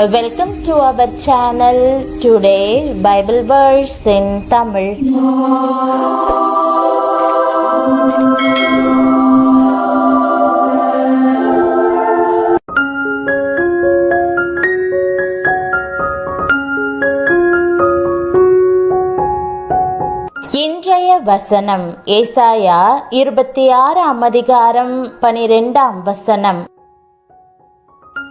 Welcome to our channel. Today Bible verse in Tamil. இன்றைய வசனம் ஏசாயா 26 அதிகாரம் 12 வசனம்.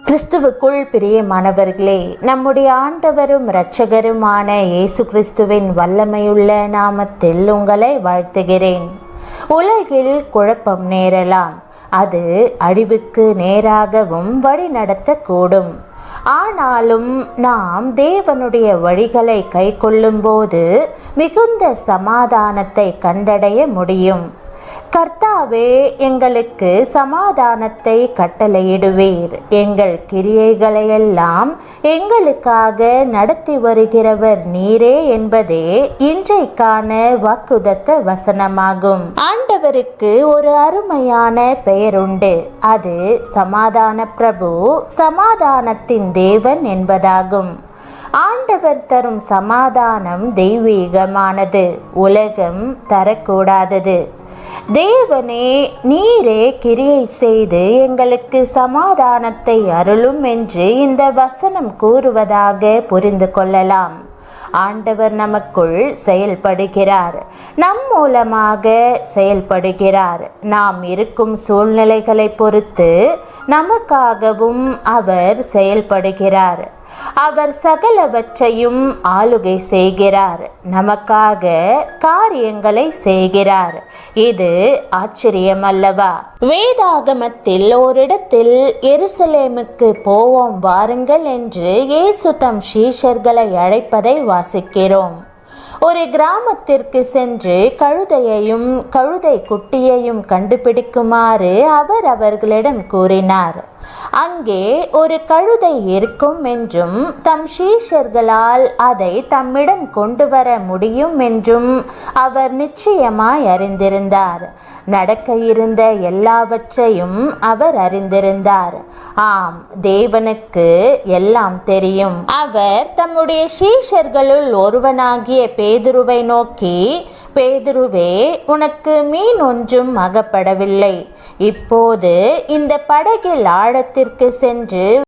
கிறிஸ்துவுக்குள் பிரியமானவர்களே, நம்முடைய ஆண்டவரும் இரட்சகருமான இயேசு கிறிஸ்துவின் வல்லமையுள்ள நாமத்தில் உங்களை வாழ்த்துகிறேன். உலகில் குழப்பம் நேரலாம், அது அழிவுக்கு நேராகவும் வழி நடத்தக்கூடும். ஆனாலும் நாம் தேவனுடைய வழிகளை கை கொள்ளும்போது மிகுந்த சமாதானத்தை கண்டடைய முடியும். கர்த்தாவே, எங்களுக்கு சமாதானத்தை கட்டளையிடுவீர். எங்கள் கிரியைகளையெல்லாம் எங்களுக்காக நடத்தி வருகிறவர் நீரே என்பதே இன்றைக்கான வாக்குதத்த வசனமாகும். ஆண்டவருக்கு ஒரு அருமையான பெயருண்டு. அது சமாதான பிரபு, சமாதானத்தின் தேவன் என்பதாகும். ஆண்டவர் தரும் சமாதானம் தெய்வீகமானது, உலகம் தரக்கூடாதது. தேவனே, நீரே கிரியை செய்து எங்களுக்கு சமாதானத்தை அருளும் என்று இந்த வசனம் கூறுவதாக புரிந்து கொள்ளலாம். ஆண்டவர் நமக்குள் செயல்படுகிறார், நம் மூலமாக செயல்படுகிறார். நாம் இருக்கும் சூழ்நிலைகளை பொறுத்து நமக்காகவும் அவர் செயல்படுகிறார். அவர் சகலவற்றையும் ஆளுகை செய்கிறார், நமக்காக காரியங்களை செய்கிறார். இது ஆச்சரியம் அல்லவா? வேதாகமத்தில் ஓரிடத்தில் எருசலேமுக்கு போவோம் வாருங்கள் என்று இயேசு தம் சீஷர்களை அழைப்பதை வாசிக்கிறோம். ஒரு கிராமத்திற்கு சென்று கழுதையையும் கழுதை குட்டியையும் கண்டுபிடிக்குமாறு அவர் அவர்களிடம் கூறினார். அங்கே ஒரு கழுதை இருக்கும் என்றும் தம் சீஷர்களால் அதை தம்மிடம் கொண்டு வர முடியும் என்றும் அவர் நிச்சயமாய் அறிந்திருந்தார். நடக்க இருந்த எல்லாவற்றையும் அவர் அறிந்திருந்தார். ஆம், தேவனுக்கு எல்லாம் தெரியும். அவர் தம்முடைய சீஷர்களுள் ஒருவனாகிய பேதுருவை நோக்கி, பேதுருவே, உனக்கு மீன் ஒன்றும் அகப்படவில்லை. இப்போது இந்த படகில் ஆழத்திற்கு சென்று